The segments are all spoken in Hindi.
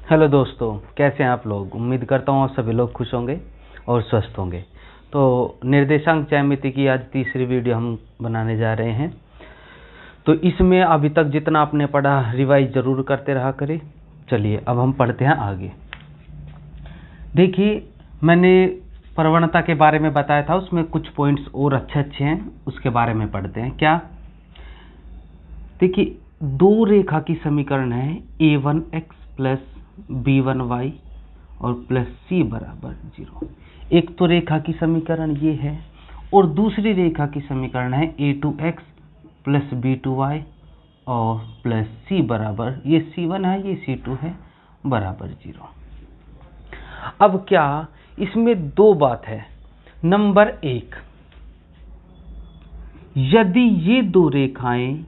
हेलो दोस्तों, कैसे हैं आप लोग। उम्मीद करता हूँ आप सभी लोग खुश होंगे और स्वस्थ होंगे। तो निर्देशांक ज्यामिति की आज तीसरी वीडियो हम बनाने जा रहे हैं। तो इसमें अभी तक जितना आपने पढ़ा रिवाइज जरूर करते रहा करें। चलिए अब हम पढ़ते हैं आगे। देखिए, मैंने प्रवणता के बारे में बताया था, उसमें कुछ पॉइंट्स और अच्छे हैं, उसके बारे में पढ़ते हैं। क्या, देखिए, दो रेखा की समीकरण है a1x प्लस b1y और प्लस c बराबर 0। एक तो रेखा की समीकरण ये है और दूसरी रेखा की समीकरण है a2x प्लस b2y और प्लस c बराबर, ये c1 है ये c2 है, बराबर 0। अब क्या, इसमें दो बात है। नंबर एक, यदि ये दो रेखाएं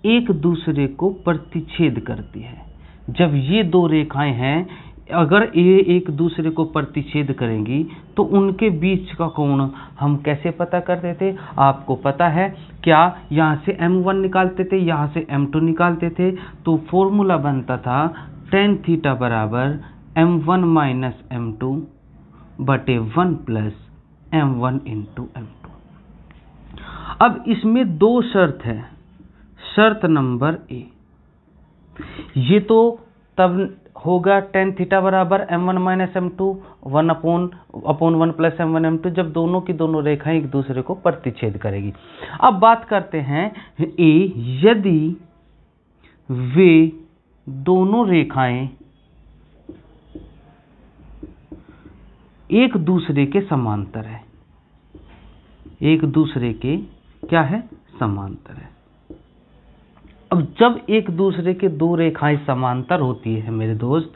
एक दूसरे को प्रतिच्छेद करती है, जब ये दो रेखाएं हैं, अगर ये एक दूसरे को प्रतिच्छेद करेंगी तो उनके बीच का कोण हम कैसे पता करते थे, आपको पता है क्या। यहाँ से m1 निकालते थे, यहाँ से m2 निकालते थे, तो फॉर्मूला बनता था tan थीटा बराबर m1 माइनस m2 बटे 1 प्लस m1 इंटू m2। अब इसमें दो शर्त है। शर्त नंबर ए, ये तो तब होगा tan थीटा बराबर m1 minus m2 1 1 plus m1 m2 जब दोनों की दोनों रेखाएं एक दूसरे को प्रतिच्छेद करेगी। अब बात करते हैं ए, यदि वे दोनों रेखाएं एक दूसरे के समांतर है, एक दूसरे के क्या है, समांतर है। अब जब एक दूसरे के दो रेखाएं समांतर होती है मेरे दोस्त,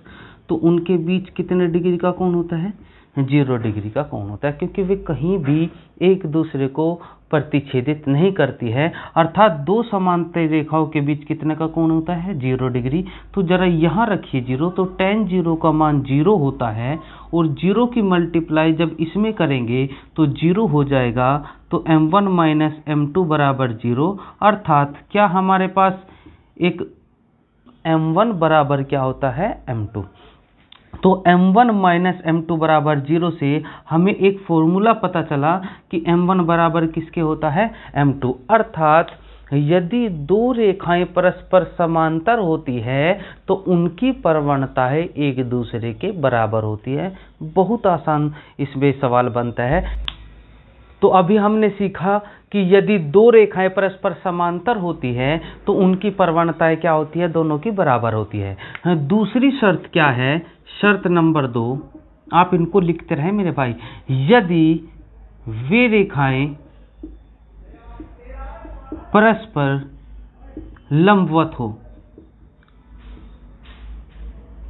तो उनके बीच कितने डिग्री का कोण होता है, 0 डिग्री का कोण होता है, क्योंकि वे कहीं भी एक दूसरे को प्रतिच्छेदित नहीं करती है। अर्थात दो समांतर रेखाओं के बीच कितने का कोण होता है, 0 डिग्री। तो जरा यहाँ रखिए 0, तो tan 0 का मान 0 होता है और 0 की मल्टीप्लाई जब इसमें करेंगे तो 0 हो जाएगा। तो m1 माइनस m2 बराबर 0, अर्थात क्या हमारे पास एक m1 बराबर क्या होता है, m2। तो m1 माइनस m2 बराबर 0 से हमें एक फॉर्मूला पता चला कि m1 बराबर किसके होता है, m2। अर्थात यदि दो रेखाएं परस्पर समांतर होती है तो उनकी प्रवणताएं एक दूसरे के बराबर होती है। बहुत आसान इसमें सवाल बनता है। तो अभी हमने सीखा कि यदि दो रेखाएं परस्पर समांतर होती है तो उनकी प्रवणताएं क्या होती है, दोनों की बराबर होती है। दूसरी शर्त क्या है, शर्त नंबर 2, आप इनको लिखते रहे मेरे भाई। यदि वे रेखाएं परस्पर लंबवत हो,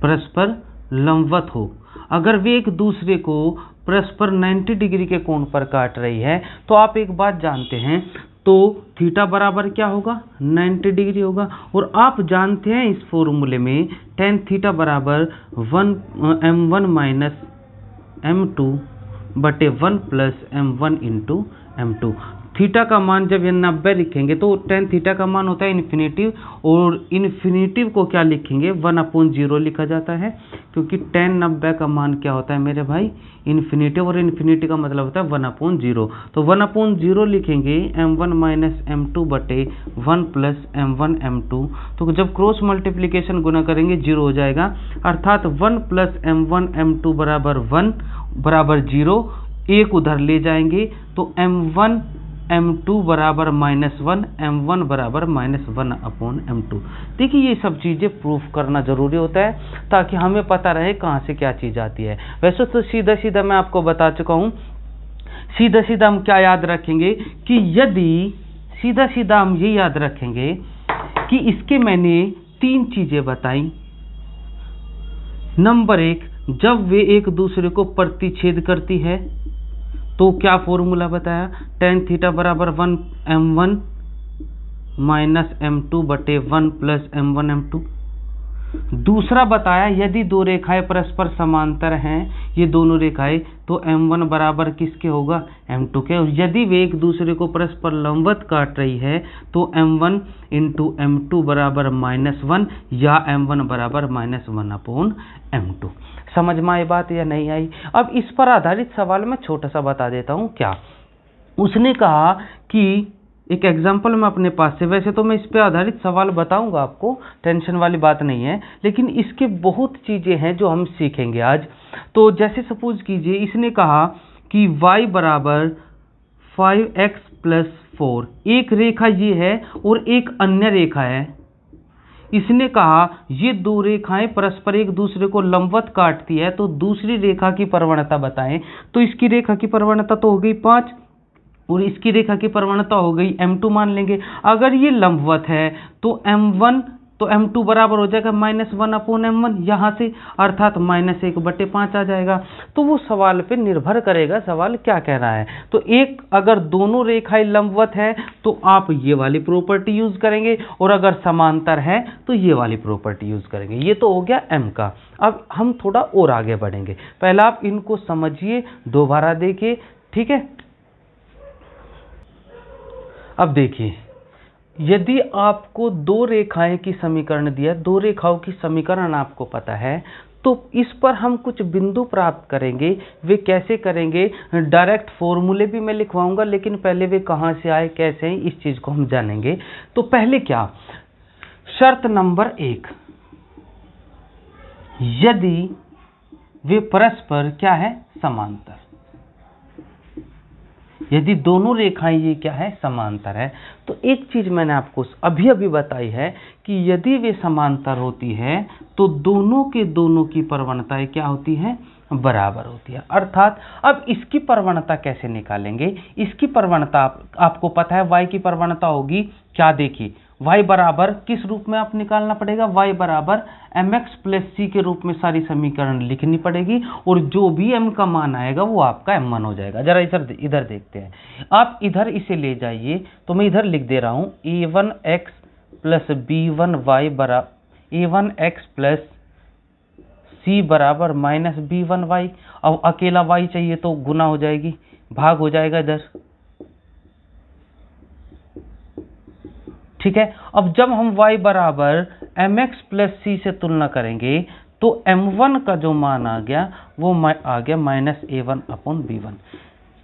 परस्पर लंबवत हो, अगर वे एक दूसरे को परस्पर 90 डिग्री के कोण पर काट रही है, तो आप एक बात जानते हैं, तो थीटा बराबर क्या होगा, 90 डिग्री होगा। और आप जानते हैं इस फॉर्मूले में tan थीटा बराबर m1 माइनस m2 बटे 1 plus m1 into m2। Theta का मान जब ये 90 लिखेंगे तो tan थीटा का मान होता है इन्फिनेटिव, और इन्फिनेटिव को क्या लिखेंगे, 1/0 लिखा जाता है, क्योंकि tan 90 का मान क्या होता है मेरे भाई, इन्फिनेटिव, और इन्फिनेटिव का मतलब होता है 1/0। तो 1/0 लिखेंगे m1 माइनस m2 बटे 1 प्लस m1 m2। तो जब क्रॉस मल्टीप्लीकेशन गुना करेंगे 0 हो जाएगा, अर्थात 1 प्लस m1 m2 बराबर 1 बराबर 0। एक उधर ले जाएंगे तो m1 m2 बराबर -1, m1 बराबर -1/m2। देखिए, ये सब चीज़ें प्रूफ करना जरूरी होता है ताकि हमें पता रहे कहाँ से क्या चीज़ आती है। वैसे तो सीधा सीधा मैं आपको बता चुका हूँ। सीधा सीधा हम क्या याद रखेंगे कि यदि सीधा सीधा हम ये याद रखेंगे कि इसके मैंने 3 चीज़ें बताई। नंबर 1, जब वे एक दूसरे को प्रतिच्छेद करती है तो क्या फॉर्मूला बताया, tan थीटा बराबर 1 m1 माइनस m2 बटे 1 प्लस m1 m2। दूसरा बताया यदि दो रेखाएं परस्पर समांतर हैं, ये दोनों रेखाएं, तो m1 बराबर किसके होगा, m2 के। और यदि वे एक दूसरे को परस्पर लंबवत काट रही है तो m1 इंटू m2 बराबर -1 या m1 बराबर -1/m2। समझ में आई बात या नहीं आई? अब इस पर आधारित सवाल मैं छोटा सा बता देता हूँ। क्या उसने कहा कि एक एग्जाम्पल मैं अपने पास से, वैसे तो मैं इस पे आधारित सवाल बताऊंगा आपको, टेंशन वाली बात नहीं है, लेकिन इसके बहुत चीज़ें हैं जो हम सीखेंगे आज। तो जैसे सपोज कीजिए इसने कहा कि y बराबर 5x + 4, एक रेखा ये है और एक अन्य रेखा है। इसने कहा ये दो रेखाएं परस्पर एक दूसरे को लंबवत काटती है, तो दूसरी रेखा की प्रवणता बताएं। तो इसकी रेखा की प्रवणता तो हो गई 5 और इसकी रेखा की प्रवणता हो गई m2 मान लेंगे। अगर ये लंबवत है तो m1 तो m2 बराबर हो जाएगा -1/m1 यहाँ से, अर्थात -1/5 आ जाएगा। तो वो सवाल पे निर्भर करेगा सवाल क्या कह रहा है। तो एक अगर दोनों रेखाएं लंबवत है तो आप ये वाली प्रॉपर्टी यूज करेंगे, और अगर समांतर है तो ये वाली प्रॉपर्टी यूज करेंगे। ये तो हो गया m का। अब हम थोड़ा और आगे बढ़ेंगे, पहले आप इनको समझिए, दोबारा देखिए, ठीक है। अब देखिए, यदि आपको दो रेखाएं की समीकरण दिया, दो रेखाओं की समीकरण आपको पता है, तो इस पर हम कुछ बिंदु प्राप्त करेंगे। वे कैसे करेंगे, डायरेक्ट फॉर्मूले भी मैं लिखवाऊंगा, लेकिन पहले वे कहां से आए, कैसे हैं, इस चीज को हम जानेंगे। तो पहले क्या, शर्त नंबर 1, यदि वे परस्पर क्या है, समांतर। यदि दोनों रेखाएं ये क्या है, समांतर है। तो एक चीज मैंने आपको अभी अभी बताई है कि यदि वे समांतर होती है तो दोनों के दोनों की प्रवणताएं क्या होती हैं, बराबर होती है। अर्थात अब इसकी प्रवणता कैसे निकालेंगे, इसकी प्रवणता आपको पता है, y की प्रवणता होगी क्या, देखिए y बराबर किस रूप में आप निकालना पड़ेगा, y बराबर mx + c के रूप में सारी समीकरण लिखनी पड़ेगी, और जो भी m का मान आएगा वो आपका m1 हो जाएगा। जरा इधर देखते हैं, आप इधर इसे ले जाइए, तो मैं इधर लिख दे रहा हूं a1x + b1y बराबर a1x + c बराबर -b1y। अब अकेला y चाहिए तो गुना हो जाएगी, भाग हो जाएगा इधर, ठीक है। अब जब हम y बराबर mx + c से तुलना करेंगे तो m1 का जो मान आ गया वो आ गया -a1/b1।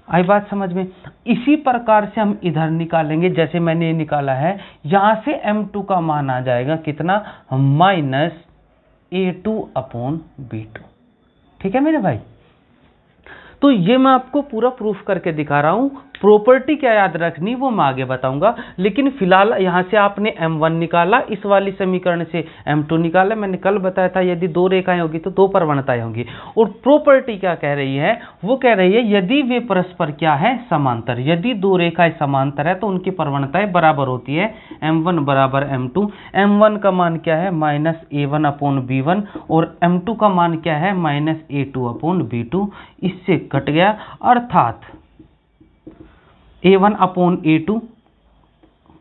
आई बात समझ में? इसी प्रकार से हम इधर निकालेंगे, जैसे मैंने ये निकाला है, यहां से m2 का मान आ जाएगा कितना, -a2/b2। ठीक है मेरे भाई? तो ये मैं आपको पूरा प्रूफ करके दिखा रहा हूं। प्रॉपर्टी क्या याद रखनी वो मैं आगे बताऊंगा, लेकिन फिलहाल यहां से आपने m1 निकाला, इस वाली समीकरण से m2 निकाला। मैंने कल बताया था यदि दो रेखाएं होगी तो दो प्रवणताएं होंगी। और प्रॉपर्टी क्या कह रही है, वो कह रही है यदि वे परस्पर क्या है, समांतर। यदि दो रेखाएं समांतर है तो उनकी प्रवणताएं बराबर होती है, m1 बराबर m2। m1 का मान क्या है, -a1/b1, और m2 का मान क्या है, -a2/b2। इससे कट गया, अर्थात a1/a2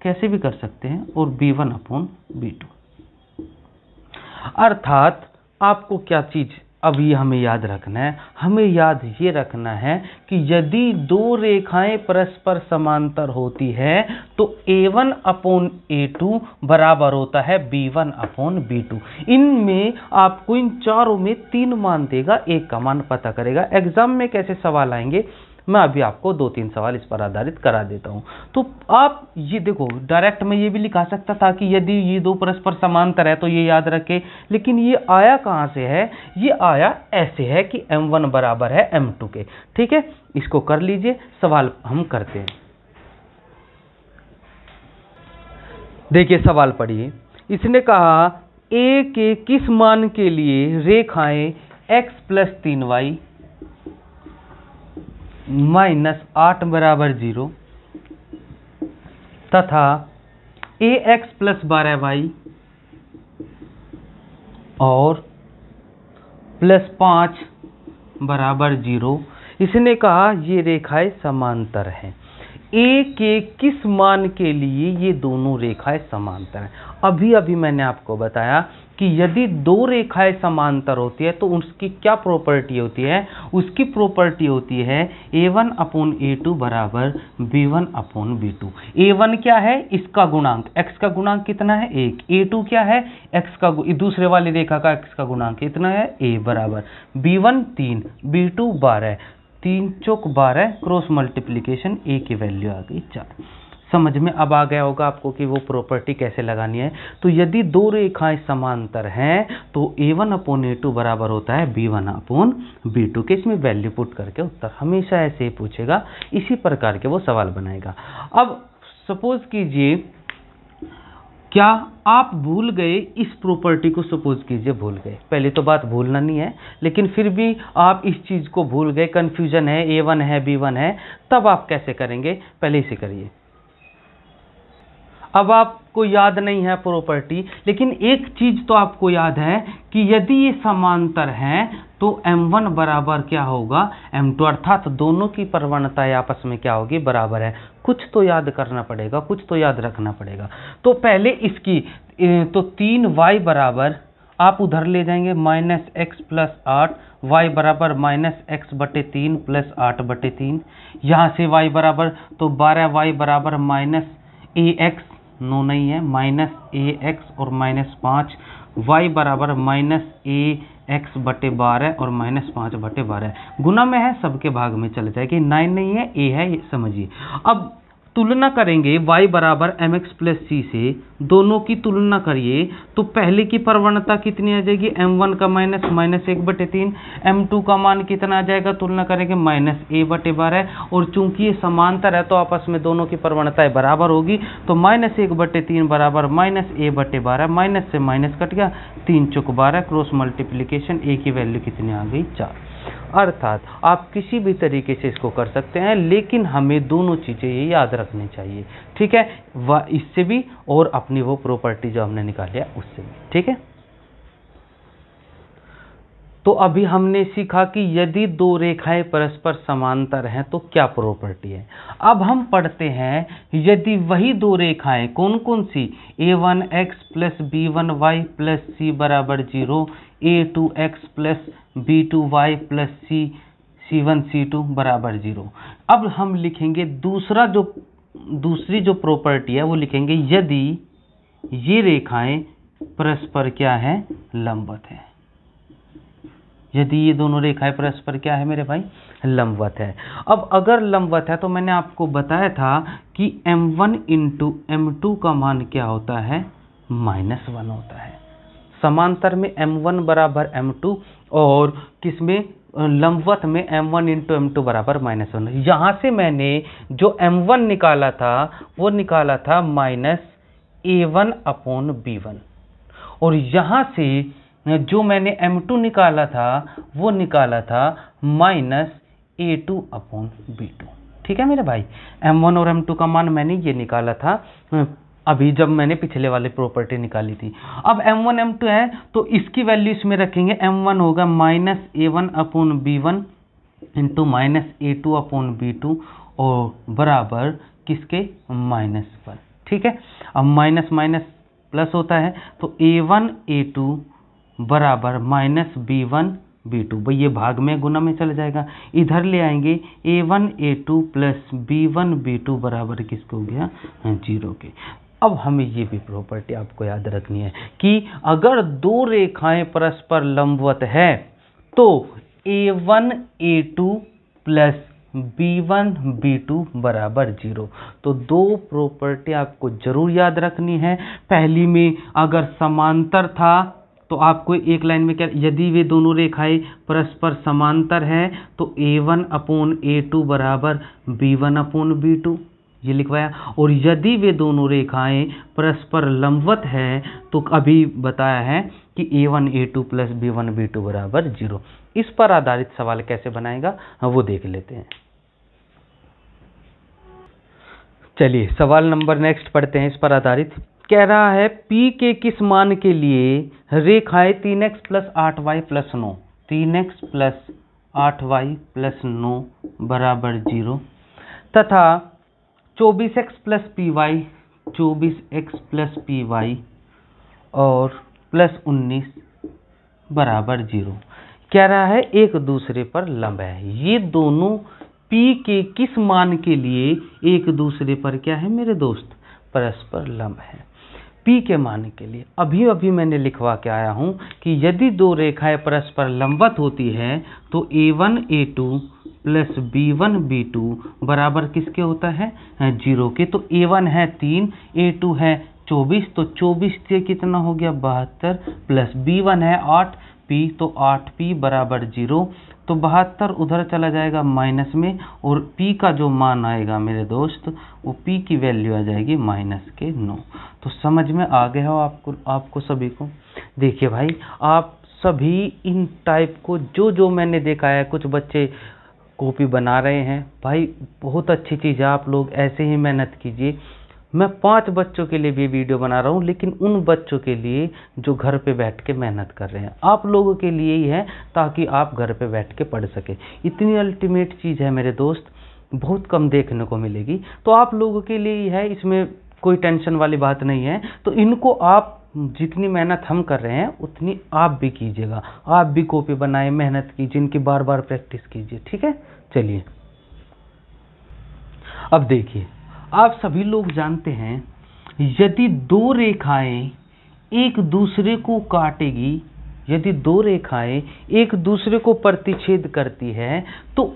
कैसे भी कर सकते हैं, और b1/b2। अर्थात आपको क्या चीज अभी हमें याद रखना है, हमें याद ये रखना है कि यदि दो रेखाएं परस्पर समांतर होती है तो a1/a2 बराबर होता है b1/b2। इनमें आपको इन चारों में 3 मान देगा, एक का मान पता करेगा। एग्जाम में कैसे सवाल आएंगे मैं अभी आपको 2-3 सवाल इस पर आधारित करा देता हूं। तो आप ये देखो, डायरेक्ट मैं ये भी लिखा सकता था कि यदि ये दो परस्पर समांतर है तो ये याद रखें, लेकिन ये आया कहां से है, ये आया ऐसे है कि m1 बराबर है m2 के। ठीक है, इसको कर लीजिए, सवाल हम करते हैं। देखिए सवाल पढ़िए, इसने कहा a के किस मान के लिए रेखाएं x + 3y -8 बराबर 0 तथा ax + 12y और +5 बराबर 0। इसने कहा ये रेखाएं समांतर हैं। a के किस मान के लिए ये दोनों रेखाएं समांतर हैं। अभी अभी मैंने आपको बताया कि यदि दो रेखाएं समांतर होती है तो उसकी क्या प्रॉपर्टी होती है? उसकी प्रॉपर्टी होती है a1/a2 बराबर b1/b2। a1 क्या है? इसका गुणांक, x का गुणांक कितना है? 1। a2 क्या है? x का दूसरे वाली रेखा का x का गुणांक कितना है? a बराबर b1 3, b2 12, 3 Chowk 12, cross multiplication a की वैल्यू आ गई 4। समझ में अब आ गया होगा आपको कि वो प्रॉपर्टी कैसे लगानी है। तो यदि दो रेखाएं समांतर हैं तो a1/a2 बराबर होता है b1/b2 के। इसमें वैल्यू पुट करके उत्तर हमेशा ऐसे ही पूछेगा, इसी प्रकार के वो सवाल बनाएगा। अब सपोज कीजिए, क्या आप भूल गए इस प्रॉपर्टी को? सपोज कीजिए भूल गए, पहले तो बात भूलना नहीं है, लेकिन फिर भी आप इस चीज को भूल गए, कंफ्यूजन है, a1 है b1 है, तब आप कैसे करेंगे? पहले इसे करिए। अब आपको याद नहीं है प्रॉपर्टी, लेकिन एक चीज तो आपको याद है कि यदि ये समांतर हैं तो m1 बराबर क्या होगा? m2, अर्थात दोनों की प्रवणताएं आपस में क्या होगी? बराबर है। कुछ तो याद करना पड़ेगा, कुछ तो याद रखना पड़ेगा। तो पहले इसकी तो 3y बराबर, आप उधर ले जाएंगे -x + 8, y बराबर -x/3 + 8/3। यहाँ से y बराबर तो 12y बराबर -ax, नो नहीं है, -ax और -5, y बराबर -ax/12 और -5/12। गुना में है, सबके भाग में चले जाएगी, 9 नहीं है, a है, ये समझिए। अब तुलना करेंगे y बराबर mx + c से, दोनों की तुलना करिए तो पहले की प्रवणता कितनी आ जाएगी? m1 का -1/3, m2 का मान कितना आ जाएगा? तुलना करेंगे -a/12, और चूंकि ये समांतर है तो आपस में दोनों की प्रवणताएं बराबर होगी, तो -1/3 बराबर -a/12, माइनस से माइनस कट गया, 3 चौक 12, क्रॉस मल्टीप्लीकेशन a की वैल्यू कितनी आ गई? 4। अर्थात आप किसी भी तरीके से इसको कर सकते हैं, लेकिन हमें दोनों चीजें ये याद रखनी चाहिए, ठीक है? इससे भी और अपनी वो प्रॉपर्टी जो हमने निकाली है उससे भी, ठीक है? तो अभी हमने सीखा कि यदि दो रेखाएं परस्पर समांतर हैं तो क्या प्रॉपर्टी है। अब हम पढ़ते हैं, यदि वही दो रेखाएं कौन कौन सी? a1x + b1y + c बराबर 0, a2x + b2y + c1 c2 बराबर 0। अब हम लिखेंगे दूसरी जो प्रॉपर्टी है वो लिखेंगे, यदि ये रेखाएं परस्पर क्या है? लंबवत है। यदि ये दोनों रेखाएं परस्पर क्या है मेरे भाई? लंबवत है। अब अगर लंबवत है तो मैंने आपको बताया था कि m1 × m2 का मान क्या होता है? -1 होता है। समांतर में m1 बराबर m2 और किसमें? लंबवत में m1 × m2 बराबर -1। यहाँ से मैंने जो m1 निकाला था वो निकाला था -a1/b1, और यहाँ से जो मैंने m2 निकाला था वो निकाला था -a2/b2। ठीक है मेरे भाई? m1 और m2 का मान मैंने ये निकाला था अभी जब मैंने पिछले वाली प्रॉपर्टी निकाली थी। अब m1 m2 है तो इसकी वैल्यू इसमें रखेंगे। m1 होगा -a1/b1 इंटू -a2/b2 और बराबर किसके? -1। ठीक है, अब माइनस माइनस प्लस होता है तो a1 a2 बराबर -b1 b2, भाई ये भाग में गुना में चला जाएगा, इधर ले आएंगे a1 a2 plus b1 b2 बराबर किसको हो गया? 0 के। अब हमें ये भी प्रॉपर्टी आपको याद रखनी है कि अगर दो रेखाएं परस्पर लंबवत है तो a1 a2 plus b1 b2 बराबर 0। तो दो प्रॉपर्टी आपको जरूर याद रखनी है। पहली में अगर समांतर था तो आपको एक लाइन में क्या, यदि वे दोनों रेखाएं परस्पर समांतर हैं तो a1/a2 बराबर b1/b2 ये लिखवाया, और यदि वे दोनों रेखाएं परस्पर लंबवत हैं तो अभी बताया है कि a1 a2 plus b1 b2 बराबर 0। इस पर आधारित सवाल कैसे बनाएगा वो देख लेते हैं। चलिए सवाल नंबर नेक्स्ट पढ़ते हैं। इस पर आधारित कह रहा है P के किस मान के लिए रेखाएं 3x + 8y + 9 3x + 8y + 9 बराबर 0 तथा 24x + py 24x + py और प्लस 19 बराबर 0। कह रहा है एक दूसरे पर लंब है। ये दोनों P के किस मान के लिए एक दूसरे पर क्या है मेरे दोस्त, परस्पर लंब है। P के मान के लिए अभी अभी मैंने लिखवा के आया हूं कि यदि दो रेखाएं परस्पर लंबवत होती है तो A1 A2 plus B1 B2 बराबर किसके होता है, 0 के। तो A1 है 3, A2 है 24, तो 24 से कितना हो गया 72, प्लस B1 है 8 P, तो 8P बराबर 0। तो 72 उधर चला जाएगा माइनस में, और P का जो मान आएगा मेरे दोस्त वो P की वैल्यू आ जाएगी -9। तो समझ में आ गया हो आपको सभी को। देखिए भाई, आप सभी इन टाइप को जो मैंने देखा है, कुछ बच्चे कॉपी बना रहे हैं, भाई बहुत अच्छी चीज़ है, आप लोग ऐसे ही मेहनत कीजिए। मैं 5 बच्चों के लिए भी वीडियो बना रहा हूँ, लेकिन उन बच्चों के लिए जो घर पे बैठ के मेहनत कर रहे हैं, आप लोगों के लिए ही है, ताकि आप घर पे बैठ के पढ़ सके। इतनी अल्टीमेट चीज़ है मेरे दोस्त, बहुत कम देखने को मिलेगी, तो आप लोगों के लिए ही है, इसमें कोई टेंशन वाली बात नहीं है। तो इनको आप जितनी मेहनत हम कर रहे हैं उतनी आप भी कीजिएगा, आप भी कॉपी बनाए, मेहनत कीजिए, इनकी बार बार प्रैक्टिस कीजिए, ठीक है। चलिए अब देखिए, आप सभी लोग जानते हैं यदि दो रेखाएं एक दूसरे को काटेगी, यदि दो रेखाएं एक दूसरे को प्रतिच्छेद करती है तो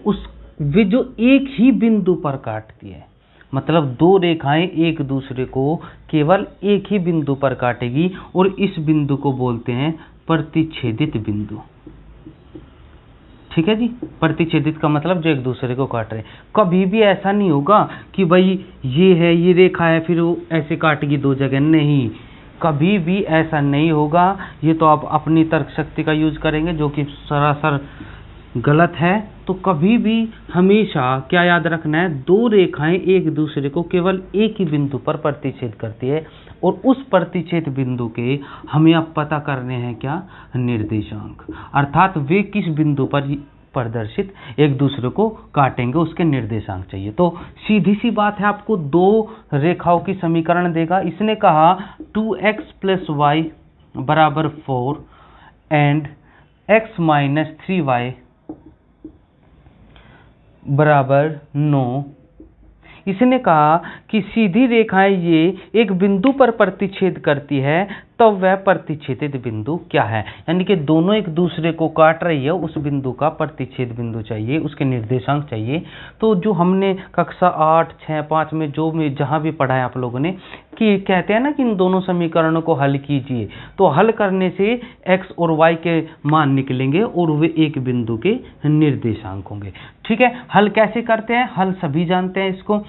वे जो एक ही बिंदु पर काटती है, मतलब दो रेखाएं एक दूसरे को केवल एक ही बिंदु पर काटेगी, और इस बिंदु को बोलते हैं प्रतिच्छेदित बिंदु। ठीक है जी, प्रतिच्छेदित का मतलब जो एक दूसरे को काट रहे हैं। कभी भी ऐसा नहीं होगा कि भाई ये है, ये रेखा है, फिर वो ऐसे काटेगी दो जगह, नहीं, कभी भी ऐसा नहीं होगा। ये तो आप अपनी तर्क शक्ति का यूज करेंगे, जो कि सरासर गलत है। तो कभी भी हमेशा क्या याद रखना है, दो रेखाएं एक दूसरे को केवल एक ही बिंदु पर प्रतिच्छेद करती है, और उस प्रतिच्छेद बिंदु के हमें अब पता करने हैं क्या, निर्देशांक, अर्थात वे किस बिंदु पर प्रदर्शित एक दूसरे को काटेंगे, उसके निर्देशांक चाहिए। तो सीधी सी बात है, आपको दो रेखाओं की समीकरण देगा। इसने कहा 2x + y बराबर 4 एंड x - 3y बराबर 9। इसने कहा कि सीधी रेखाएं ये एक बिंदु पर प्रतिच्छेद करती है, तब वह प्रतिच्छेदित बिंदु क्या है। यानी कि दोनों एक दूसरे को काट रही है, उस बिंदु का प्रतिच्छेद बिंदु चाहिए, उसके निर्देशांक चाहिए। तो जो हमने कक्षा 8, 6, 5 में जहां भी पढ़ा है आप लोगों ने, कि कहते हैं ना कि इन दोनों समीकरणों को हल कीजिए, तो हल करने से x और y के मान निकलेंगे और वे एक बिंदु के निर्देशांक होंगे। ठीक है, हल कैसे करते हैं, हल सभी जानते हैं इसको।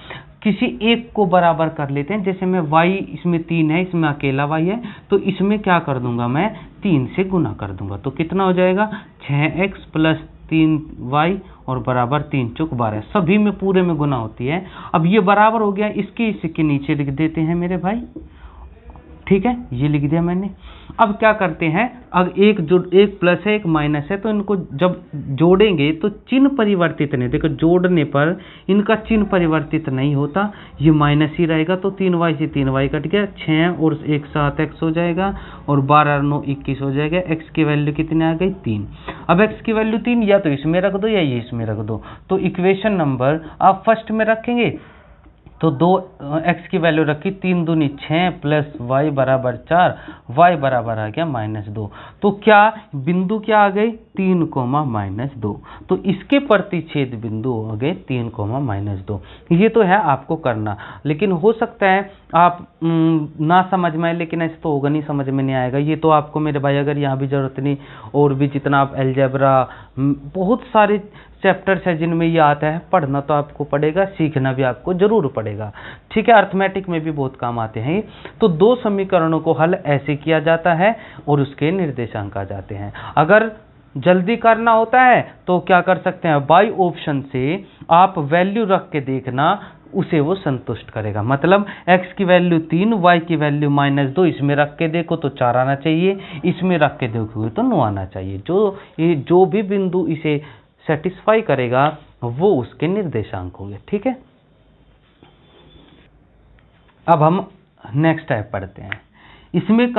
किसी एक को बराबर कर लेते हैं, जैसे मैं y, इसमें 3 है, इसमें अकेला y है, तो इसमें क्या कर दूंगा, मैं 3 से गुना कर दूंगा, तो कितना हो जाएगा 6x + 3y और बराबर 3 चौक 12। सभी में पूरे में गुना होती है। अब ये बराबर हो गया, इसके नीचे लिख देते हैं मेरे भाई, ठीक है, ये लिख दिया मैंने। अब क्या करते हैं, अब एक प्लस है एक माइनस है, तो इनको जब जोड़ेंगे तो चिन्ह परिवर्तित नहीं, देखो जोड़ने पर इनका चिन्ह परिवर्तित नहीं होता, ये माइनस ही रहेगा। तो 3y से 3y कट गया, 6 और 1 7x हो जाएगा, और 12 और 9 21 हो जाएगा। x की वैल्यू कितनी आ गई 3। अब x की वैल्यू 3 या तो इसमें रख दो या ये इसमें रख दो। तो इक्वेशन नंबर आप फर्स्ट में रखेंगे, तो 2x की वैल्यू रखी, 3 दूनी 6 प्लस y बराबर 4, y बराबर आ गया -2। तो क्या बिंदु क्या आ गई 3, -2। तो इसके प्रतिच्छेद बिंदु हो गए 3, -2। ये तो है आपको करना, लेकिन हो सकता है आप ना समझ में आए, लेकिन ऐसे तो होगा नहीं, समझ में नहीं आएगा। ये तो आपको मेरे भाई, अगर यहाँ भी जरूरत नहीं, और भी जितना आप अलजेब्रा, बहुत सारे चैप्टर्स है जिनमें ये आता है, पढ़ना तो आपको पड़ेगा, सीखना भी आपको जरूर पड़ेगा। ठीक है, अर्थमेटिक में भी बहुत काम आते हैं। तो दो समीकरणों को हल ऐसे किया जाता है और उसके निर्देशांक आ जाते हैं। अगर जल्दी करना होता है तो क्या कर सकते हैं, बाई ऑप्शन से आप वैल्यू रख के देखना, उसे वो संतुष्ट करेगा। मतलब x की वैल्यू 3, y की वैल्यू -2, इसमें रख के देखो तो 4 आना चाहिए, इसमें रख के देखोगे तो 9 आना चाहिए। जो भी बिंदु इसे सेटिस्फाई करेगा वो उसके निर्देशांक होंगे। ठीक है, अब हम नेक्स्ट टाइप पढ़ते हैं। इसमें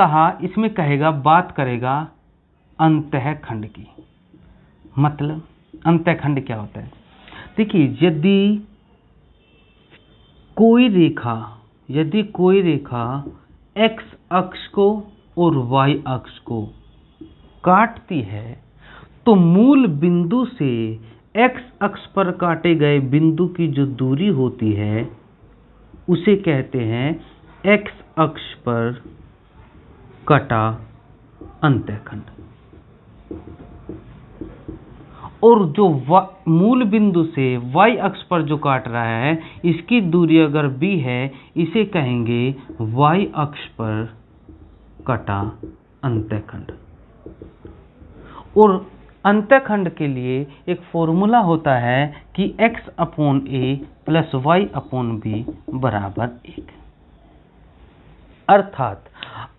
कहेगा, बात करेगा अंतःखंड की। मतलब अंतःखंड क्या होता है? देखिए, यदि कोई रेखा x अक्ष को और y अक्ष को काटती है, तो मूल बिंदु से x अक्ष पर काटे गए बिंदु की जो दूरी होती है उसे कहते हैं x अक्ष पर कटा अंतःखंड। और जो मूल बिंदु से y अक्ष पर जो काट रहा है, इसकी दूरी अगर b है, इसे कहेंगे y अक्ष पर कटा अंतःखंड। और अंतःखंड के लिए एक फॉर्मूला होता है कि x/a प्लस y/b बराबर 1। अर्थात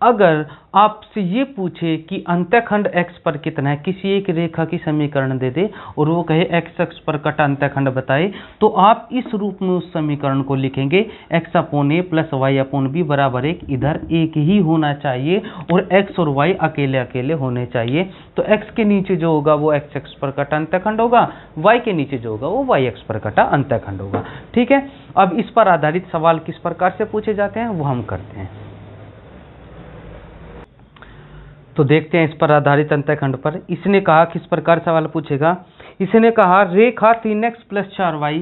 अगर आपसे ये पूछे कि अंतःखंड x पर कितना है, किसी एक रेखा की समीकरण दे दे और वो कहे x अक्ष पर कटा अंतःखंड बताए, तो आप इस रूप में उस समीकरण को लिखेंगे x/a प्लस y/b बराबर 1। इधर एक ही होना चाहिए और x और y अकेले अकेले होने चाहिए। तो x के नीचे जो होगा वो x अक्ष पर कटा अंतःखंड होगा, y के नीचे जो होगा वो y अक्ष पर कटा अंतःखंड होगा। ठीक है, अब इस पर आधारित सवाल किस प्रकार से पूछे जाते हैं वो हम करते हैं। तो देखते हैं इस पर आधारित अंतःखंड पर। इसने कहा किस प्रकार सवाल पूछेगा। इसने कहा रेखा 3x प्लस 4y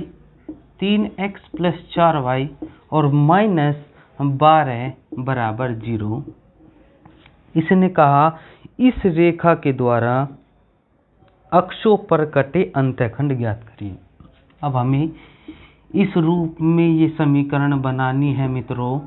और -12 बराबर 0। इसने कहा इस रेखा के द्वारा अक्षों पर कटे अंतःखंड ज्ञात करिए। अब हमें इस रूप में ये समीकरण बनानी है मित्रों,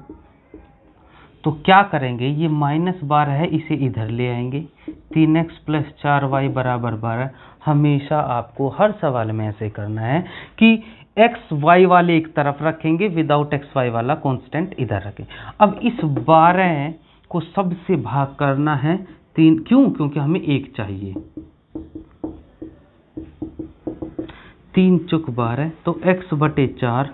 तो क्या करेंगे, ये -12 है, इसे इधर ले आएंगे। 3x प्लस 4y बराबर 12। हमेशा आपको हर सवाल में ऐसे करना है कि x y वाले एक तरफ रखेंगे, विदाउट x y वाला कांस्टेंट इधर रखें। अब इस 12 को सबसे भाग करना है 3, क्यों? क्योंकि हमें 1 चाहिए। 3 चुक 12, तो x/4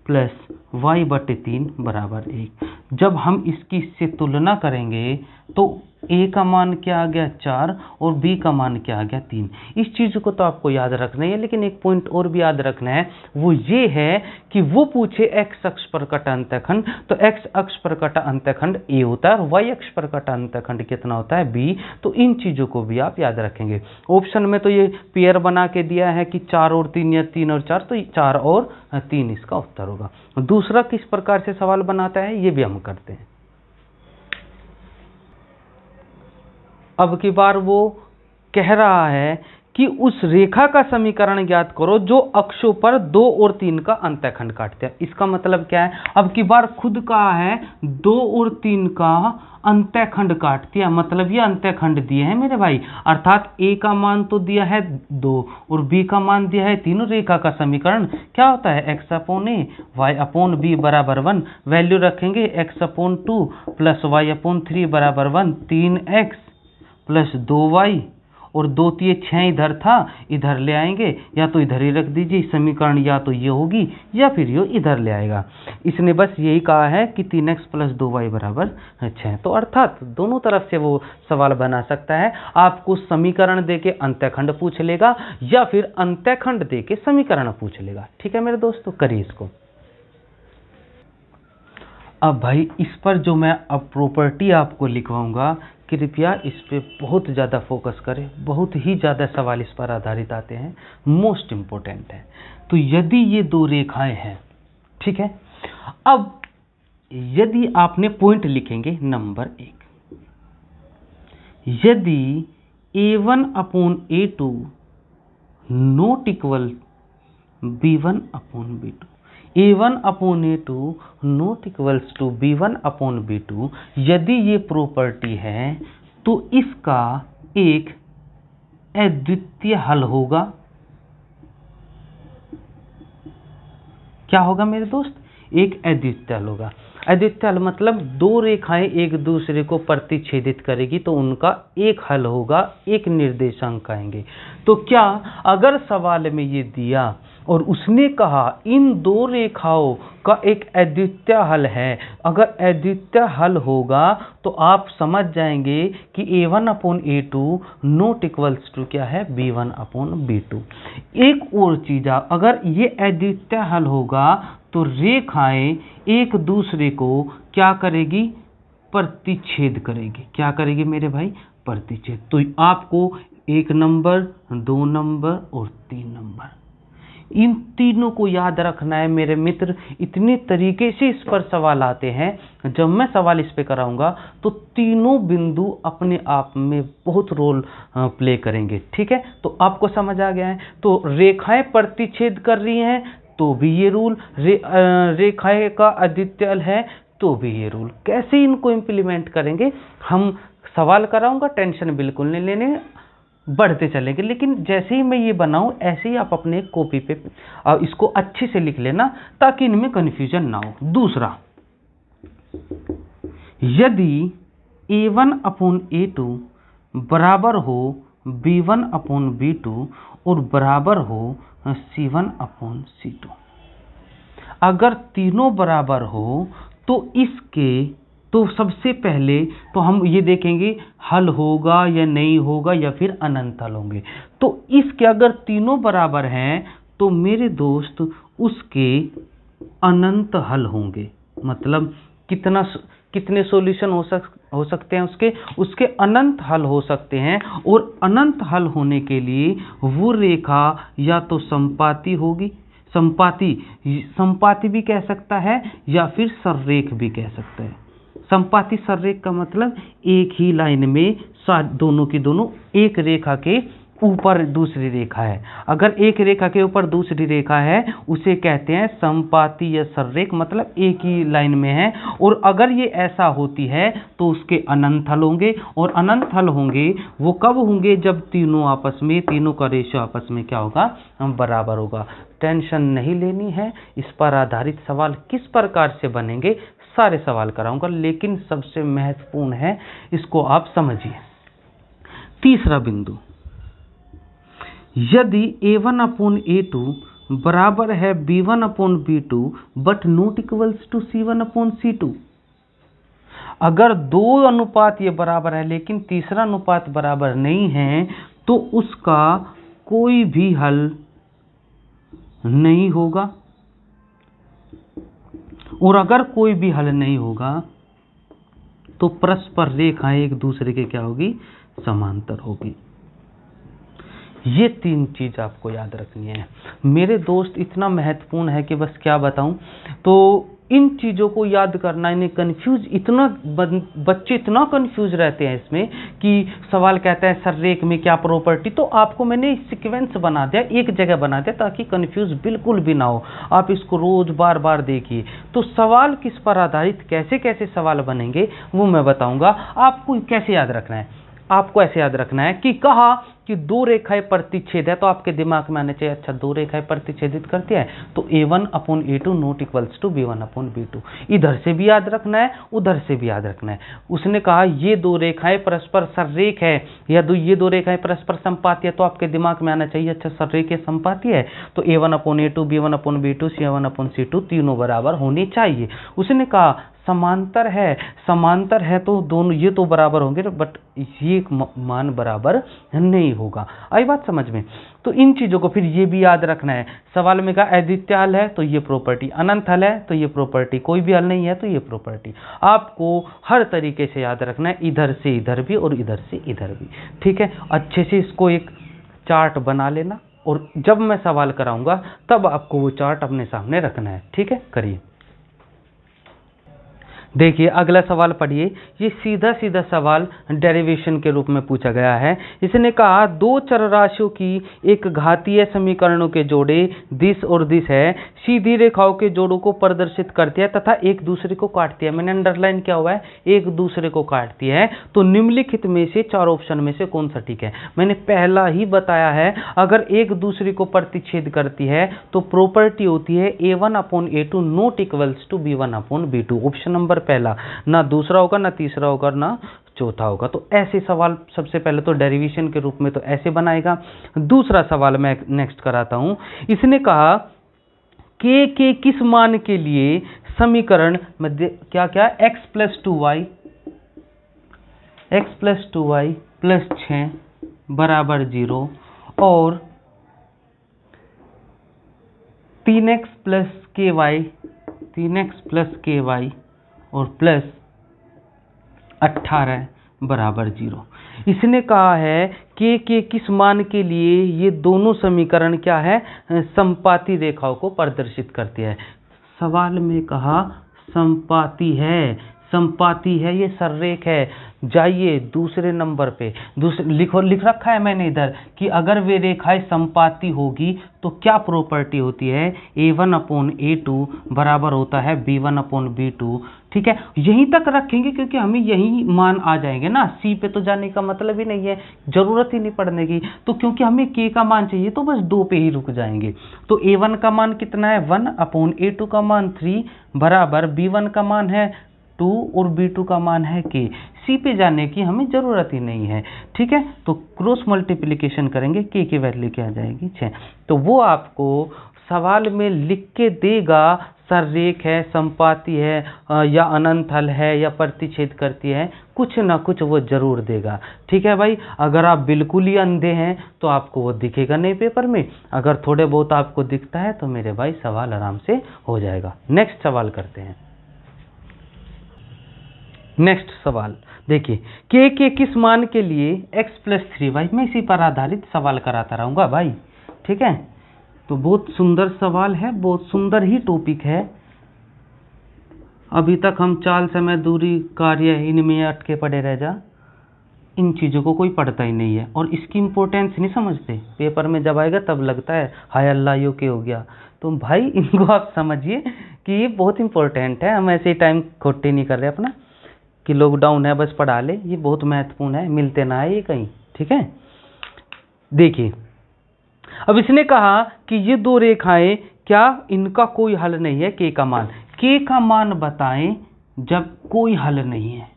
प्लस y/3 बराबर 1। जब हम इससे तुलना करेंगे तो a का मान क्या आ गया 4 और b का मान क्या आ गया 3। इस चीज़ को तो आपको याद रखना है, लेकिन एक पॉइंट और भी याद रखना है, वो ये है कि वो पूछे x अक्ष पर कटा अंतःखंड, तो x अक्ष पर कटा अंतःखंड a होता है और y अक्ष पर कटा अंतःखंड कितना होता है b। तो इन चीज़ों को भी आप याद रखेंगे। ऑप्शन में तो ये पेयर बना के दिया है कि 4 और 3 या 3 और 4, तो 4 और 3 इसका उत्तर होगा। दूसरा किस प्रकार से सवाल बनाता है ये भी हम करते हैं। अब की बार वो कह रहा है कि उस रेखा का समीकरण ज्ञात करो जो अक्षों पर 2 और 3 का अंतःखंड काटते हैं। इसका मतलब क्या है, अब की बार खुद कहा है 2 और 3 का अंतःखंड काटती है, मतलब ये अंतःखंड दिए हैं मेरे भाई। अर्थात a का मान तो दिया है 2 और b का मान दिया है 3। रेखा का समीकरण क्या होता है, x/a y/b बराबर 1। वैल्यू रखेंगे x/2 प्लस y/3 बराबर 1। 3x प्लस 2y और 2 3 6 इधर था, इधर ले आएंगे, या तो इधर ही रख दीजिए। समीकरण या तो ये होगी या फिर ये इधर ले आएगा। इसने बस यही कहा है कि 3x प्लस 2y बराबर 6। तो अर्थात दोनों तरफ से वो सवाल बना सकता है। आपको समीकरण देके अंतःखंड पूछ लेगा या फिर अंतःखंड देके समीकरण पूछ लेगा। ठीक है मेरे दोस्तों, करिए इसको। अब भाई इस पर जो मैं अब प्रॉपर्टी आपको लिखवाऊंगा, कृपया इस पे बहुत ज़्यादा फोकस करें। बहुत ही ज़्यादा सवाल इस पर आधारित आते हैं, मोस्ट इम्पोर्टेंट है। तो यदि ये 2 रेखाएं हैं, ठीक है, अब यदि आपने पॉइंट लिखेंगे नंबर 1, यदि a1/a2 not equal b1/b2, a1/a2 not equals to b1/b2, यदि ये प्रॉपर्टी है तो इसका एक अद्वितीय हल होगा। क्या होगा मेरे दोस्त, एक अद्वितीय हल होगा। अद्वितीय हल मतलब दो रेखाएं एक दूसरे को प्रतिच्छेदित करेगी तो उनका एक हल होगा, एक निर्देशांक आएंगे। तो क्या अगर सवाल में ये दिया और उसने कहा इन दो रेखाओं का एक अद्वितीय हल है, अगर अद्वितीय हल होगा तो आप समझ जाएंगे कि a1/a2 नॉट इक्वल्स टू क्या है, b1/b2। एक और चीज, अगर ये अद्वितीय हल होगा तो रेखाएं एक दूसरे को क्या करेगी, प्रतिच्छेद करेगी। क्या करेगी मेरे भाई, प्रतिच्छेद। तो आपको 1 नंबर, 2 नंबर और 3 नंबर, इन तीनों को याद रखना है मेरे मित्र। इतने तरीके से इस पर सवाल आते हैं, जब मैं सवाल इस पे कराऊंगा तो तीनों बिंदु अपने आप में बहुत रोल प्ले करेंगे। ठीक है, तो आपको समझ आ गया है। तो रेखाएं प्रतिच्छेद कर रही हैं तो भी ये रूल, रेखाएं का अद्वितीय हल है तो भी ये रूल। कैसे इनको इम्प्लीमेंट करेंगे, हम सवाल कराऊंगा, टेंशन बिल्कुल नहीं लेने, बढ़ते चलेंगे। लेकिन जैसे ही मैं ये बनाऊं ऐसे ही आप अपने कॉपी पे इसको अच्छे से लिख लेना ताकि इनमें कंफ्यूजन ना हो। दूसरा, यदि a1/a2 बराबर हो b1/b2 और बराबर हो c1/c2, अगर तीनों बराबर हो तो सबसे पहले तो हम ये देखेंगे हल होगा या नहीं होगा या फिर अनंत हल होंगे। तो इसके अगर तीनों बराबर हैं तो मेरे दोस्त उसके अनंत हल होंगे। मतलब कितने सॉल्यूशन हो सकते हैं उसके अनंत हल हो सकते हैं। और अनंत हल होने के लिए वो रेखा या तो समपाती होगी, समपाती भी कह सकता है या फिर सररेख भी कह सकता है। समपाती सररेख का मतलब एक ही लाइन में दोनों की दोनों एक रेखा के ऊपर दूसरी रेखा है। अगर एक रेखा के ऊपर दूसरी रेखा है उसे कहते हैं समपाती या सररेख, मतलब एक ही लाइन में है। और अगर ये ऐसा होती है तो उसके अनंत हल होंगे। और अनंत हल होंगे वो कब होंगे, जब तीनों का रेशियो आपस में क्या होगा, बराबर होगा। टेंशन नहीं लेनी है, इस पर आधारित सवाल किस प्रकार से बनेंगे सारे सवाल कराऊंगा, लेकिन सबसे महत्वपूर्ण है इसको आप समझिए। तीसरा बिंदु, यदि a1/a2 बराबर है b1/b2 but not equals to c1/c2, अगर दो अनुपात ये बराबर है लेकिन तीसरा अनुपात बराबर नहीं है तो उसका कोई भी हल नहीं होगा। और अगर कोई भी हल नहीं होगा तो परस्पर रेखाएं एक दूसरे के क्या होगी, समांतर होगी। ये 3 चीज आपको याद रखनी है मेरे दोस्त, इतना महत्वपूर्ण है कि बस क्या बताऊं। तो इन चीजों को याद करना, इन्हें कंफ्यूज, इतना बच्चे इतना कंफ्यूज रहते हैं इसमें कि सवाल कहता है सररेख में क्या प्रॉपर्टी। तो आपको मैंने सीक्वेंस बना दिया, एक जगह बना दिया ताकि कंफ्यूज बिल्कुल भी ना हो। आप इसको रोज बार बार देखिए। तो सवाल किस पर आधारित, कैसे कैसे सवाल बनेंगे वो मैं बताऊंगा। आपको कैसे याद रखना है, आपको ऐसे याद रखना है कि कहा कि दो रेखाएं प्रतिच्छेद है तो आपके दिमाग में आने चाहिए अच्छा दो रेखाएं प्रतिच्छेदित करती है तो a1/a2 not equals to b1/b2। इधर से भी याद रखना है, उधर से भी याद रखना है। उसने कहा ये दो रेखाएं परस्पर सररेख है या ये दो रेखाएं परस्पर संपाती है तो आपके दिमाग में आना चाहिए अच्छा सररेख है, संपाती है तो a1/a2 b1/b2 c1/c2 तीनों बराबर होने चाहिए। उसने कहा समांतर है तो दोनों ये तो बराबर होंगे बट ये मान बराबर नहीं होगा। आई बात समझ में। तो इन चीजों को फिर ये भी याद रखना है। सवाल में कहा अद्वितीय हल है तो ये प्रॉपर्टी, अनंत हल है तो ये प्रॉपर्टी, कोई भी हल नहीं है तो ये प्रॉपर्टी। आपको हर तरीके से याद रखना है, इधर से इधर भी और इधर से इधर भी। ठीक है, अच्छे से इसको एक चार्ट बना लेना और जब मैं सवाल कराऊंगा तब आपको वो चार्ट अपने सामने रखना है। ठीक है, करिए। देखिए अगला सवाल पढ़िए। ये सीधा सीधा सवाल डेरिवेशन के रूप में पूछा गया है। इसने कहा दो चरराशियों की एक घातीय समीकरणों के जोड़े दिस और दिस है, सीधी रेखाओं के जोड़ों को प्रदर्शित करती है तथा एक दूसरे को काटती है। मैंने अंडरलाइन किया हुआ है, एक दूसरे को काटती है। तो निम्नलिखित में से चार ऑप्शन में से कौन सा ठीक है? मैंने पहला ही बताया है, अगर एक दूसरे को प्रतिच्छेद करती है तो प्रॉपर्टी होती है a1/a2 not equals to b1/b2। Option number पहला, ना दूसरा होगा, ना तीसरा होगा, ना चौथा होगा। तो ऐसे सवाल सबसे पहले तो डेरिवेशन के रूप में तो ऐसे बनाएगा। दूसरा सवाल मैं नेक्स्ट कराता हूं। इसने कहा के किस मान के लिए समीकरण मध्य क्या क्या x + 2y + 6 = 0 और 3x + ky और प्लस 18 = 0। इसने कहा है के किस मान के लिए ये दोनों समीकरण क्या है? समपाती रेखाओं को प्रदर्शित करती है। सवाल में कहा समपाती है, ये सररेख है। जाइए दूसरे नंबर पे, लिख रखा है मैंने इधर कि अगर वे रेखाएं समपाती होगी तो क्या प्रॉपर्टी होती है? a1/a2 बराबर होता है b1/b2। ठीक है, यहीं तक रखेंगे क्योंकि हमें यही मान आ जाएंगे ना, सी पे तो जाने का मतलब ही नहीं है, जरूरत ही नहीं पड़ने की। तो क्योंकि हमें के का मान चाहिए तो बस 2 पे ही रुक जाएंगे। तो a1 का मान कितना है? 1/a2 का मान 3 बराबर b1 का मान है 2 और b2 का मान है k। सी पे जाने की हमें जरूरत ही नहीं है। ठीक है, तो क्रॉस मल्टीप्लिकेशन करेंगे, k की वैल्यू क्या आ जाएगी? 6। तो वो आपको सवाल में लिख के देगा सररेख है, समपाती है या अनंत हल है या प्रतिच्छेद करती है, कुछ ना कुछ वो जरूर देगा। ठीक है भाई, अगर आप बिल्कुल ही अंधे हैं तो आपको वो दिखेगा नहीं पेपर में, अगर थोड़े बहुत आपको दिखता है तो मेरे भाई सवाल आराम से हो जाएगा। नेक्स्ट सवाल करते हैं। नेक्स्ट सवाल देखिए, के किस मान के लिए x + 3y। मैं इसी पर आधारित सवाल कराता रहूंगा भाई। ठीक है, तो बहुत सुंदर सवाल है, बहुत सुंदर ही टॉपिक है। अभी तक हम चाल, समय, दूरी, कार्य इनमें अटके पड़े रह जा, इन चीज़ों को कोई पढ़ता ही नहीं है और इसकी इंपॉर्टेंस नहीं समझते। पेपर में जब आएगा तब लगता है हाय अल्लाह यो के हो गया। तो भाई इनको आप समझिए कि ये बहुत इंपॉर्टेंट है। हम ऐसे ही टाइम खोटे नहीं कर रहे अपना कि लॉकडाउन है बस पढ़ा ले, ये बहुत महत्वपूर्ण है, मिलते ना है ये कहीं। ठीक है, देखिए अब इसने कहा कि ये दो रेखाएं क्या इनका कोई हल नहीं है? के का मान बताएं जब कोई हल नहीं है।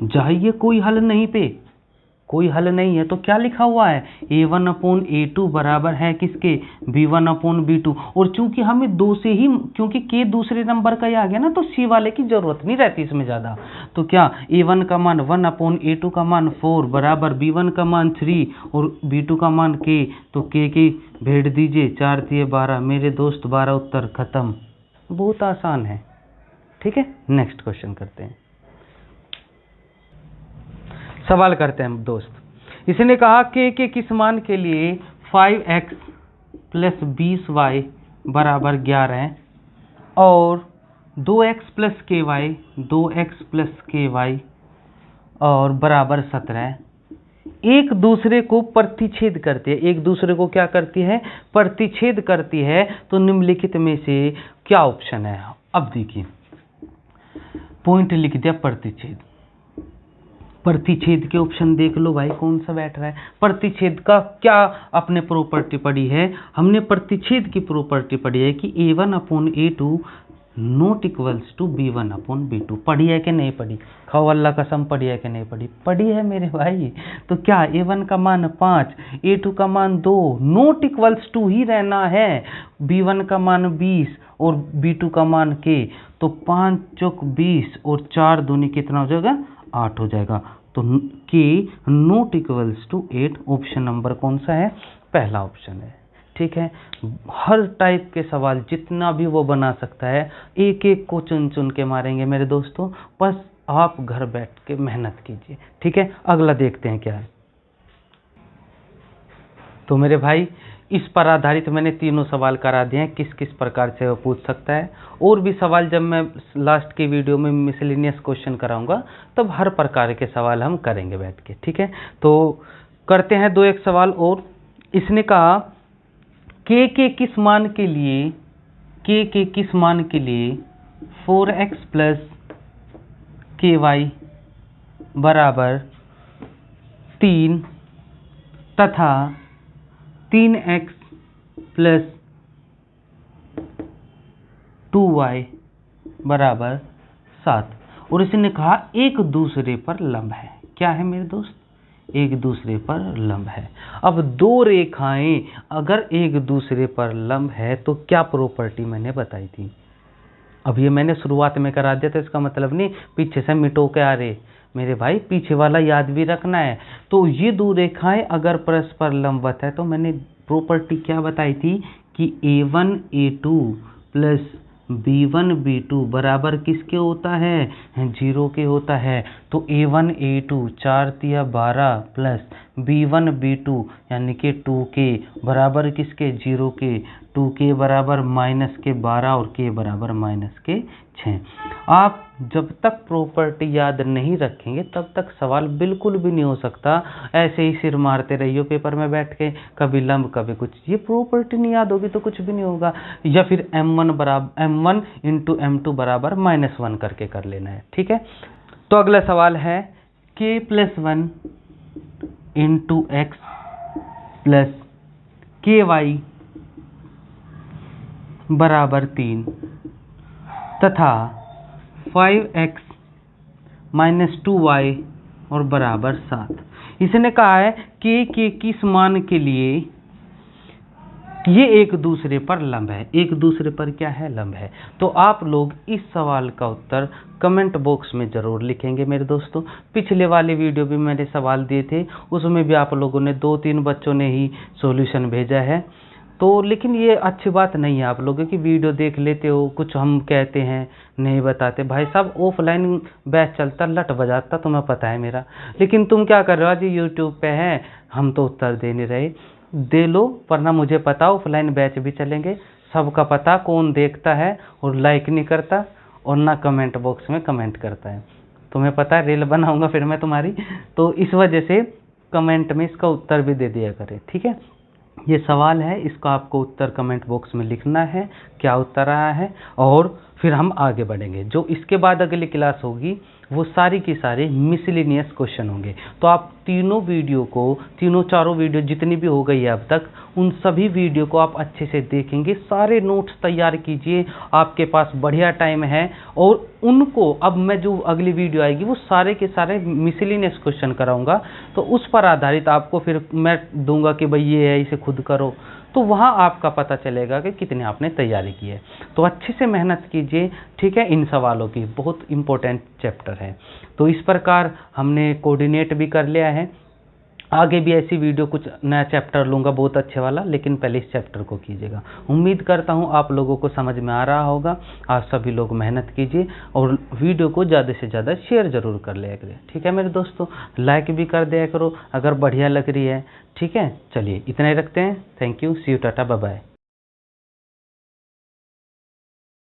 जाइए कोई हल नहीं पे, कोई हल नहीं है तो क्या लिखा हुआ है? a1/a2 बराबर है किसके? b1/b2। और चूंकि हमें दो से ही, क्योंकि के दूसरे नंबर का ही आ गया ना, तो सी वाले की जरूरत नहीं रहती इसमें ज्यादा। तो क्या a1 का मान 1/a2 का मान 4 बराबर b1 का मान 3 और b2 का मान k। तो k की भेड़ दीजिए, 4 × 12 मेरे दोस्त, 12 उत्तर खत्म। बहुत आसान है। ठीक है, नेक्स्ट क्वेश्चन करते हैं। सवाल करते हैं दोस्त। इसने कहा के किस मान के लिए 5x + 20y बराबर 11 है और 2x + ky और बराबर 17 है। एक दूसरे को प्रतिच्छेद करती है। एक दूसरे को क्या करती है? प्रतिच्छेद करती है। तो निम्नलिखित में से क्या ऑप्शन है? अब देखिए, पॉइंट लिख दिया प्रतिच्छेद। प्रतिच्छेद के ऑप्शन देख लो भाई, कौन सा बैठ रहा है। प्रतिच्छेद का क्या अपने प्रॉपर्टी पढ़ी है? हमने प्रतिच्छेद की प्रॉपर्टी पढ़ी है कि a1/a2 not equals to b1/b2। पढ़ी है कि नहीं पढ़ी? खाओ अल्लाह कसम, पढ़ी है कि नहीं पढ़ी? पढ़ी है मेरे भाई। तो क्या a1 का मान 5, a2 का मान 2 नॉट इक्वल्स टू ही रहना है, b1 का मान 20 और b2 का मान k। तो 5 चौक 20 और 4 दूनी कितना हो जाएगा? 8 हो जाएगा। तो k not equals to 8। Option number कौन सा है? पहला ऑप्शन है। ठीक है, हर टाइप के सवाल जितना भी वो बना सकता है, एक एक को चुन चुन के मारेंगे मेरे दोस्तों। बस आप घर बैठ के मेहनत कीजिए। ठीक है, अगला देखते हैं क्या है। तो मेरे भाई इस पर आधारित मैंने तीनों सवाल करा दिए हैं, किस किस प्रकार से वो पूछ सकता है। और भी सवाल जब मैं लास्ट की वीडियो में मिसलेनियस क्वेश्चन कराऊंगा तब हर प्रकार के सवाल हम करेंगे बैठ के, ठीक है। तो करते हैं दो एक सवाल और। इसने कहा के किस मान के लिए, के किस मान के लिए 4x प्लस ky बराबर 3 तथा 3x प्लस 2y बराबर 7। और इसने कहा एक दूसरे पर लंब है। क्या है मेरे दोस्त? एक दूसरे पर लंब है। अब दो रेखाएं अगर एक दूसरे पर लंब है तो क्या प्रॉपर्टी मैंने बताई थी? अब ये मैंने शुरुआत में करा दिया, तो इसका मतलब नहीं पीछे से मिटो के आ रहे मेरे भाई, पीछे वाला याद भी रखना है। तो ये दो रेखाएं अगर परस्पर लंबवत है तो मैंने प्रॉपर्टी क्या बताई थी कि a1 a2 plus b1 b2 बराबर किसके होता है? 0 के होता है। तो a1 a2 4 तिया 12 प्लस b1 b2 यानी कि 2k बराबर किसके? 0 के। 2k बराबर माइनस के 12 और k बराबर माइनस के 6। आप जब तक प्रॉपर्टी याद नहीं रखेंगे तब तक सवाल बिल्कुल भी नहीं हो सकता। ऐसे ही सिर मारते रहिए पेपर में बैठ के, कभी लंब कभी कुछ। ये प्रॉपर्टी नहीं याद होगी तो कुछ भी नहीं होगा। या फिर m1 इंटू m2 बराबर -1 करके कर लेना है, ठीक है। तो अगला सवाल है k plus 1 into x plus ky बराबर 3 तथा 5x माइनस 2y और बराबर 7। इसने कहा है के किस मान के लिए ये एक दूसरे पर लंब है। एक दूसरे पर क्या है? लंब है। तो आप लोग इस सवाल का उत्तर कमेंट बॉक्स में ज़रूर लिखेंगे मेरे दोस्तों। पिछले वाले वीडियो भी मैंने सवाल दिए थे, उसमें भी आप लोगों ने 2-3 बच्चों ने ही सॉल्यूशन भेजा है। तो लेकिन ये अच्छी बात नहीं है आप लोगों की वीडियो देख लेते हो, कुछ हम कहते हैं नहीं बताते। भाई साहब ऑफलाइन बैच चलता लट बजाता तुम्हें पता है मेरा, लेकिन तुम क्या कर रहे हो? आज यूट्यूब पे है, हम तो उत्तर दे नहीं रहे। दे लो, वरना मुझे पता ऑफलाइन बैच भी चलेंगे। सबका पता कौन देखता है और लाइक नहीं करता और ना कमेंट बॉक्स में कमेंट करता है। तुम्हें पता है रील बनाऊंगा फिर मैं तुम्हारी, तो इस वजह से कमेंट में इसका उत्तर भी दे दिया करें, ठीक है। ये सवाल है, इसका आपको उत्तर कमेंट बॉक्स में लिखना है क्या उत्तर आया है, और फिर हम आगे बढ़ेंगे। जो इसके बाद अगली क्लास होगी वो सारी की सारी मिसलेनियस क्वेश्चन होंगे। तो आप तीनों वीडियो को, तीनों चारों वीडियो जितनी भी हो गई है अब तक, उन सभी वीडियो को आप अच्छे से देखेंगे। सारे नोट्स तैयार कीजिए, आपके पास बढ़िया टाइम है। और उनको अब मैं जो अगली वीडियो आएगी वो सारे के सारे मिसलेनियस क्वेश्चन कराऊंगा, तो उस पर आधारित आपको फिर मैं दूंगा कि भाई ये है, इसे खुद करो। तो वहाँ आपका पता चलेगा कि कितने आपने तैयारी की है। तो अच्छे से मेहनत कीजिए, ठीक है। इन सवालों की बहुत इंपॉर्टेंट चैप्टर है। तो इस प्रकार हमने कोऑर्डिनेट भी कर लिया है। आगे भी ऐसी वीडियो कुछ नया चैप्टर लूँगा बहुत अच्छे वाला, लेकिन पहले इस चैप्टर को कीजिएगा। उम्मीद करता हूँ आप लोगों को समझ में आ रहा होगा। आप सभी लोग मेहनत कीजिए और वीडियो को ज़्यादा से ज़्यादा शेयर ज़रूर कर लिया करें, ठीक है मेरे दोस्तों। लाइक भी कर दिया करो अगर बढ़िया लग रही है, ठीक है। चलिए इतना ही रखते हैं। Thank you, see you, tata, bye bye.